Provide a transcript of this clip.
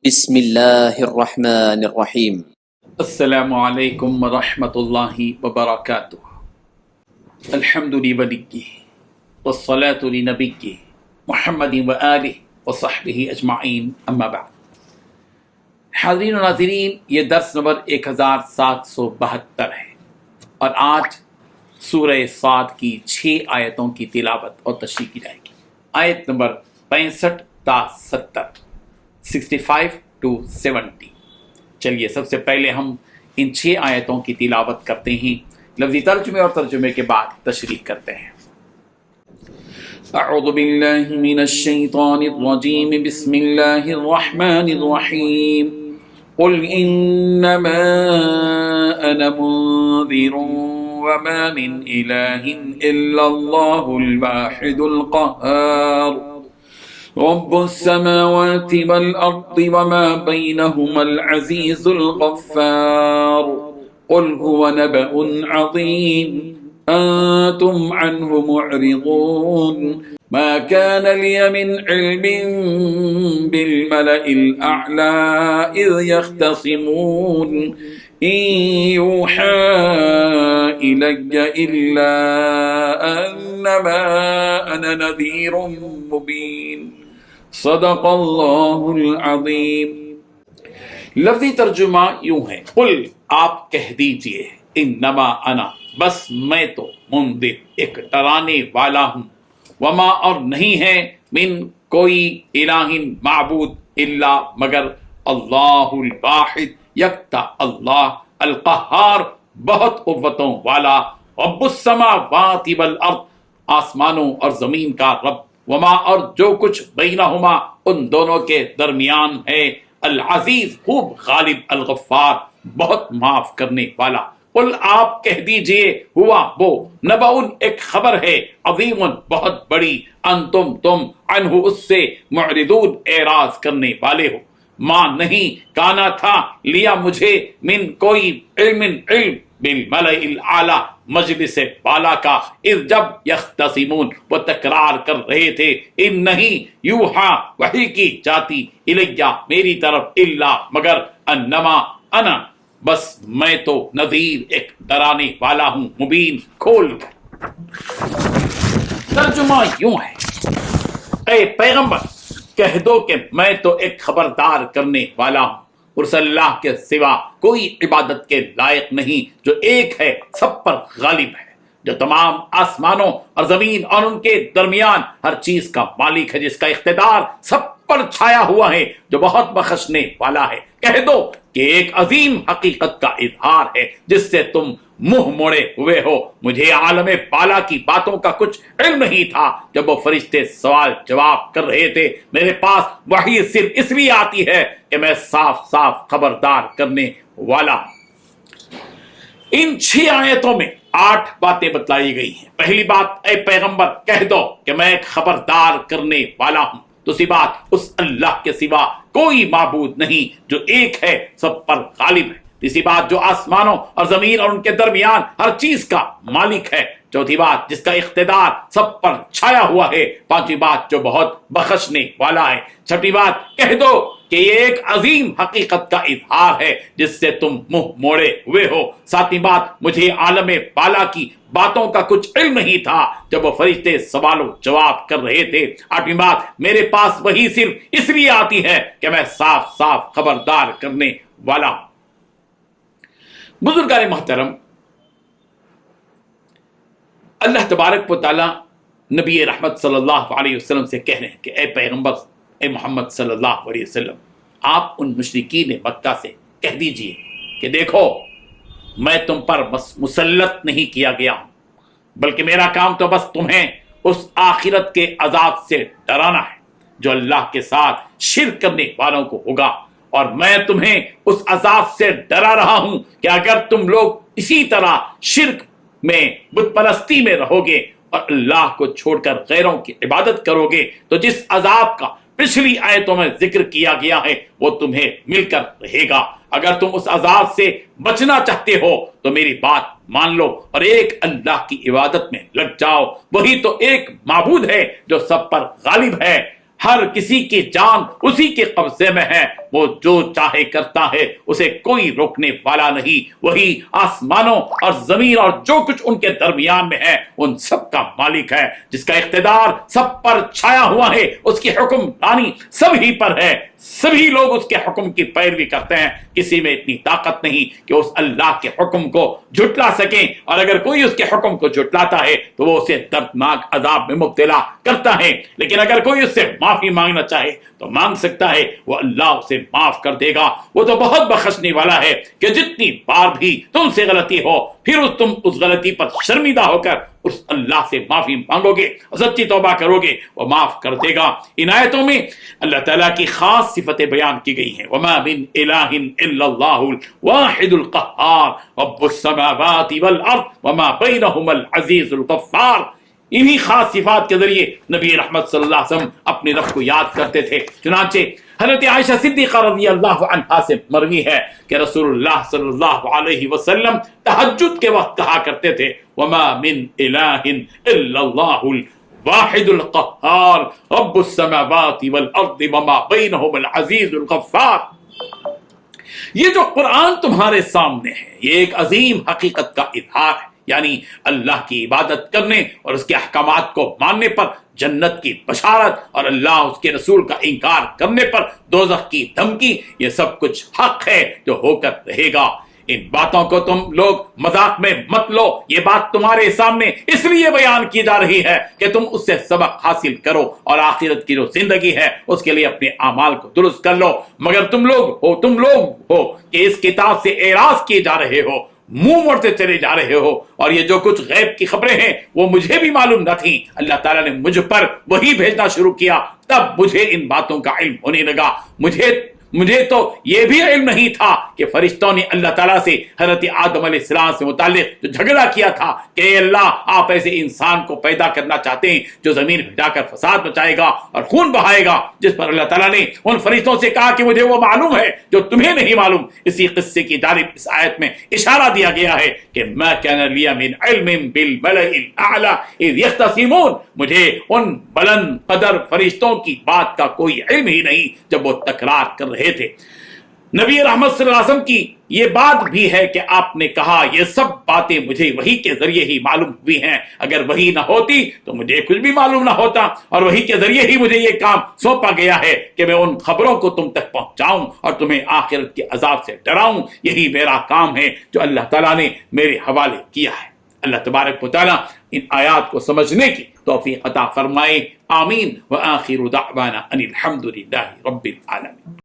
بسم اللہ الرحمن الرحیم۔ السلام علیکم ورحمۃ اللہ وبرکاتہ۔ الحمد لولیہ والصلاة لنبیہ محمد وآلہ وصحبہ اجمعین، اما بعد۔ حاضرین و ناظرین، یہ درس نمبر 1772 ہے اور آج سورہ صاد کی 6 آیتوں کی تلاوت اور تشریح کی جائے گی۔ آیت نمبر 65 تا 70، 65 to 70۔ چلیے سب سے پہلے ہم ان 6 آیتوں کی تلاوت کرتے ہیں، لفظی ترجمے اور ترجمے کے بعد تشریح کرتے ہیں۔ اعوذ باللہ من الشیطان الرجیم، بسم اللہ الرحمن الرحیم۔ قل انما انا منذر وما من الہ الا اللہ الواحد القہار، رب السماوات والأرض وما بينهما العزيز الغفار، قل هو نبأ عظيم أنتم عنه معرضون، ما كان لي من علم بالملأ الأعلى إذ يختصمون إن يوحى إلي إلا أنما أنا نذير مبين، صدق اللہ العظیم۔ لفظی ترجمہ یوں ہے، قل آپ کہہ دیجئے، انما انا بس میں تو منذر ایک ڈرانے والا ہوں، وما اور نہیں ہے من کوئی الہ معبود الا مگر اللہ الواحد یکتا اللہ، القہار بہت قوتوں والا، رب السماوات والارض آسمانوں اور زمین کا رب، وما اور جو کچھ بینہما ان دونوں کے درمیان ہے، العزیز خوب غالب، الغفار بہت معاف کرنے والا۔ قل آپ کہہ دیجئے، ہوا وہ نبأ ایک خبر ہے، عظیم بہت بڑی، انتم تم عنہ اس سے معرضون اعراض کرنے والے ہو، ماں نہیں کانا تھا لیا مجھے من کوئی علم بالملأ الاعلی مجلس بالا کا، اذ جب یختصمون وہ تکرار کر رہے تھے، ان نہیں یوحا وحی کی جاتی، الیہ میری طرف، الا مگر، انما انا بس میں تو نذیر ایک ڈرانے والا ہوں، مبین کھول کر۔ ترجمہ یوں ہے، اے پیغمبر کہہ دو کہ میں تو ایک خبردار کرنے والا ہوں، اور اللہ کے سوا کوئی عبادت کے لائق نہیں، جو ایک ہے سب پر غالب ہے، جو تمام آسمانوں اور زمین اور ان کے درمیان ہر چیز کا مالک ہے، جس کا اقتدار سب پر چھایا ہوا ہے، جو بہت بخشنے والا ہے۔ کہہ دو کہ ایک عظیم حقیقت کا اظہار ہے جس سے تم منہ موڑے ہوئے ہو، مجھے عالم بالا کی باتوں کا کچھ علم نہیں تھا جب وہ فرشتے سوال جواب کر رہے تھے، میرے پاس وحی صرف اس لیے آتی ہے کہ میں صاف صاف خبردار کرنے والا ہوں۔ ان 6 آیتوں میں 8 باتیں بتلائی گئی ہیں۔ پہلی بات، اے پیغمبر کہہ دو کہ میں ایک خبردار کرنے والا ہوں۔ دوسری بات، اس اللہ کے سوا کوئی معبود نہیں جو ایک ہے سب پر غالب ہے۔ تیسری بات، جو آسمانوں اور زمین اور ان کے درمیان ہر چیز کا مالک ہے۔ چوتھی بات، جس کا اقتدار سب پر چھایا ہوا ہے۔ پانچویں بات، جو بہت بخشنے والا ہے۔ چھٹی بات، کہہ دو کہ یہ ایک عظیم حقیقت کا اظہار ہے جس سے تم منہ موڑے ہوئے ہو۔ ساتویں بات، مجھے عالم بالا کی باتوں کا کچھ علم نہیں تھا جب وہ فرشتے سوال و جواب کر رہے تھے۔ آٹھویں بات، میرے پاس وہی صرف اس لیے آتی ہے کہ میں صاف صاف خبردار کرنے والا ہوں۔ بزرگان محترم، اللہ تبارک و تعالی نبی رحمت صلی اللہ علیہ وسلم سے کہہ رہے ہیں کہ اے پیغمبر، اے محمد صلی اللہ علیہ وسلم، آپ ان مشرکین مکہ سے کہہ دیجئے کہ دیکھو میں تم پر بس مسلط نہیں کیا گیا ہوں، بلکہ میرا کام تو بس تمہیں اس آخرت کے عذاب سے ڈرانا ہے جو اللہ کے ساتھ شرک کرنے والوں کو ہوگا، اور میں تمہیں اس عذاب سے ڈرا رہا ہوں کہ اگر تم لوگ اسی طرح شرک میں، بت پرستی میں رہو گے اور اللہ کو چھوڑ کر غیروں کی عبادت کرو گے، تو جس عذاب کا پچھلی آیتوں میں ذکر کیا گیا ہے وہ تمہیں مل کر رہے گا۔ اگر تم اس عذاب سے بچنا چاہتے ہو تو میری بات مان لو اور ایک اللہ کی عبادت میں لگ جاؤ، وہی تو ایک معبود ہے جو سب پر غالب ہے، ہر کسی کی جان اسی کے قبضے میں ہے، وہ جو چاہے کرتا ہے، اسے کوئی روکنے والا نہیں۔ وہی آسمانوں اور زمین اور جو کچھ ان کے درمیان میں ہے ان سب کا مالک ہے، جس کا اقتدار سب پر چھایا ہوا ہے، اس کی حکمرانی سبھی پر ہے، سبھی لوگ اس کے حکم کی پیروی کرتے ہیں۔ کسی میں اتنی طاقت نہیں کہ اس اللہ کے حکم کو جھٹلا سکیں، اور اگر کوئی اس کے حکم کو جھٹلاتا ہے تو وہ اسے دردناک عذاب میں مبتلا کرتا ہے۔ لیکن اگر کوئی اس سے معافی مانگنا چاہے تو مانگ سکتا ہے، وہ اللہ اسے معاف کر دے گا۔ وہ تو بہت بخشنے والا ہے کہ جتنی بار بھی تم سے غلطی ہو پھر تم اس غلطی پر شرمندہ ہو کر اس اللہ سے معافی مانگو گے اور سچی توبہ کرو گے، وہ معاف کر دے گا۔ ان آیتوں میں اللہ تعالیٰ کی خاص صفتیں بیان کی گئی ہیں۔ وما من الہ الا اللہ الواحد القہار رب السماوات والارض وما بینہما العزیز الغفار۔ انہی خاص صفات کے ذریعے نبی رحمت صلی اللہ علیہ وسلم اپنے رب کو یاد کرتے تھے۔ چنانچہ حضرت عائشہ صدیقہ رضی اللہ عنہا سے مروی ہے کہ رسول اللہ صلی اللہ علیہ وسلم تہجد کے وقت کہا کرتے تھے، وما من الہ الا اللہ الواحد القہار رب السماوات والارض وما بینہما العزیز الغفار۔ یہ جو قرآن تمہارے سامنے ہے یہ ایک عظیم حقیقت کا اظہار ہے، یعنی اللہ کی عبادت کرنے اور اس کے احکامات کو ماننے پر جنت کی بشارت، اور اللہ اس کے رسول کا انکار کرنے پر دوزخ کی دھمکی، یہ سب کچھ حق ہے جو ہو کر رہے گا۔ ان باتوں کو تم لوگ مذاق میں مت لو، یہ بات تمہارے سامنے اس لیے بیان کی جا رہی ہے کہ تم اس سے سبق حاصل کرو اور آخرت کی جو زندگی ہے اس کے لیے اپنے اعمال کو درست کر لو۔ مگر تم لوگ ہو کہ اس کتاب سے اعراض کیے جا رہے ہو، منہ موڑتے چلے جا رہے ہو، اور یہ جو کچھ غیب کی خبریں ہیں وہ مجھے بھی معلوم نہ تھیں۔ اللہ تعالیٰ نے مجھ پر وحی بھیجنا شروع کیا، تب مجھے ان باتوں کا علم ہونے لگا۔ مجھے تو یہ بھی علم نہیں تھا کہ فرشتوں نے اللہ تعالیٰ سے حضرت آدم علیہ السلام سے متعلق جو جھگڑا کیا تھا کہ اے اللہ آپ ایسے انسان کو پیدا کرنا چاہتے ہیں جو زمین پہ جا کر فساد مچائے گا اور خون بہائے گا، جس پر اللہ تعالیٰ نے ان فرشتوں سے کہا کہ مجھے وہ معلوم ہے جو تمہیں نہیں معلوم۔ اسی قصے کی جانب اس آیت میں اشارہ دیا گیا ہے کہ ما كان لي من علم بالملئ الاعلى اذ يختصمون، مجھے ان بلند قدر فرشتوں کی بات کا کوئی علم ہی نہیں جب وہ تکرار کر رہے تھے۔ نبی رحمت صلی اللہ علیہ وسلم کی یہ بات بھی ہے کہ آپ نے کہا یہ سب باتیں مجھے وحی کے ذریعے ہی معلوم ہوئی ہیں، اگر وحی نہ ہوتی تو مجھے کچھ بھی معلوم نہ ہوتا، اور وحی کے ذریعے ہی مجھے یہ کام سونپا گیا ہے کہ میں ان خبروں کو تم تک پہنچاؤں اور تمہیں آخرت کے عذاب سے ڈراؤں۔ یہی میرا کام ہے جو اللہ تعالیٰ نے میرے حوالے کیا ہے۔ اللہ تبارک و تعالیٰ ان آیات کو سمجھنے کی توفیق عطا فرمائے، آمین۔ وآخر دعوانا ان الحمد للہ رب العالمین۔